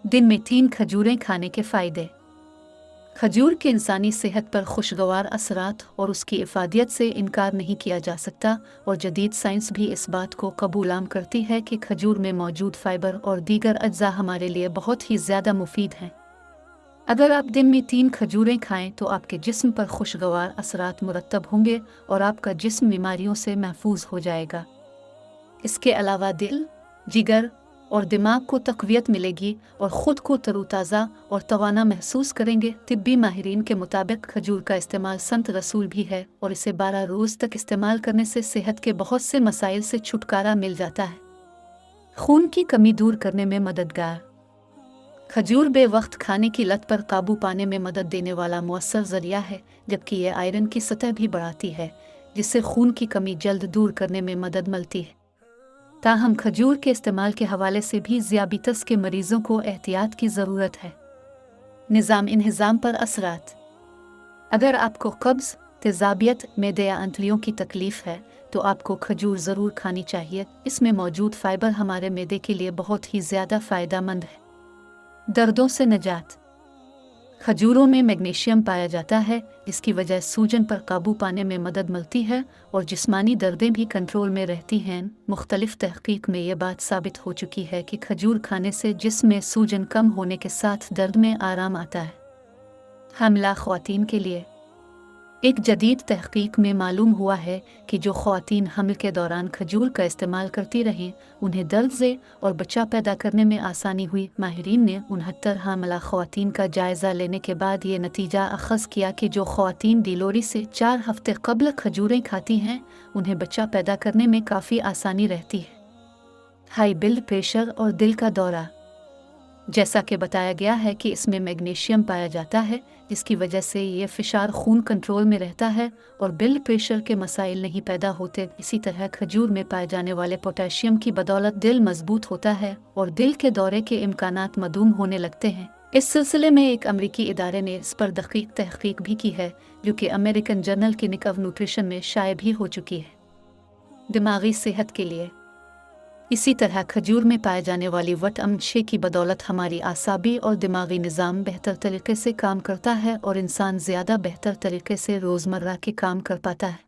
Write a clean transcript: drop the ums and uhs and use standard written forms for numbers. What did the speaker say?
दिन में 3 खजूरें खाने के फ़ायदे। खजूर के इंसानी सेहत पर खुशगवार असरात और उसकी इफ़ादियत से इनकार नहीं किया जा सकता, और जदीद साइंस भी इस बात को कबूलाम करती है कि खजूर में मौजूद फ़ाइबर और दीगर अज्जा हमारे लिए बहुत ही ज़्यादा मुफीद हैं। अगर आप दिन में 3 खजूरें खाएं तो आपके जिस्म पर खुशगवार असरात मुरतब होंगे और आपका जिस्म बीमारियों से महफूज हो जाएगा। इसके अलावा दिल, जिगर और दिमाग को तक़वियत मिलेगी और ख़ुद को तरोताज़ा और तवाना महसूस करेंगे। तिब्बी माहिरीन के मुताबिक खजूर का इस्तेमाल संत रसूल भी है और इसे 12 रोज़ तक इस्तेमाल करने से सेहत के बहुत से मसाइल से छुटकारा मिल जाता है। खून की कमी दूर करने में मददगार। खजूर बेवक्त खाने की लत पर काबू पाने में मदद देने वाला मुअस्सर ज़रिया है, जबकि यह आयरन की सतह भी बढ़ाती है, जिससे खून की कमी जल्द दूर करने में मदद मिलती है। ताहम खजूर के इस्तेमाल के हवाले से भी ज़ियाबितस के मरीज़ों को एहतियात की ज़रूरत है। निज़ाम इंहिज़ाम पर असरात। अगर आपको कब्ज़, तेज़ाबियत, मैदे या अंतड़ियों की तकलीफ़ है तो आपको खजूर ज़रूर खानी चाहिए। इसमें मौजूद फ़ाइबर हमारे मैदे के लिए बहुत ही ज़्यादा फ़ायदेमंद है। दर्दों से निजात। खजूरों में मैग्नीशियम पाया जाता है, जिसकी वजह सूजन पर काबू पाने में मदद मिलती है और जिस्मानी दर्दें भी कंट्रोल में रहती हैं। मुख्तलिफ तहक़ीक़ में यह बात साबित हो चुकी है कि खजूर खाने से जिस्म में सूजन कम होने के साथ दर्द में आराम आता है। हामिला ख़वातीन के लिए एक जदीद तहक़ीक़ में मालूम हुआ है कि जो ख़वातीन हमल के दौरान खजूर का इस्तेमाल करती रहें, उन्हें दर्द से और बच्चा पैदा करने में आसानी हुई। माहिरीन ने 69 हामिला ख़वातीन का जायज़ा लेने के बाद ये नतीजा अख़ज़ किया कि जो ख़वातीन डिलीवरी से 4 हफ़्ते क़ब्ल खजूरें खाती हैं, उन्हें बच्चा पैदा करने में काफ़ी आसानी रहती है। हाई ब्लड प्रेशर और दिल का दौरा। जैसा कि बताया गया है कि इसमें मैग्नीशियम पाया जाता है, जिसकी वजह से ये फ़िशार खून कंट्रोल में रहता है और ब्लड प्रेशर के मसाइल नहीं पैदा होते। इसी तरह खजूर में पाए जाने वाले पोटेशियम की बदौलत दिल मजबूत होता है और दिल के दौरे के इम्कानात मदूम होने लगते हैं। इस सिलसिले में एक अमरीकी इदारे ने इस पर दक़ीक़ तहक़ीक़ भी की है, जो कि American journal clinic of nutrition में शाये भी हो चुकी है। दिमागी सेहत के लिए इसी तरह खजूर में पाए जाने वाली विटामिन ए की बदौलत हमारी आसाबी और दिमागी निज़ाम बेहतर तरीके से काम करता है और इंसान ज़्यादा बेहतर तरीके से रोज़मर्रा के काम कर पाता है।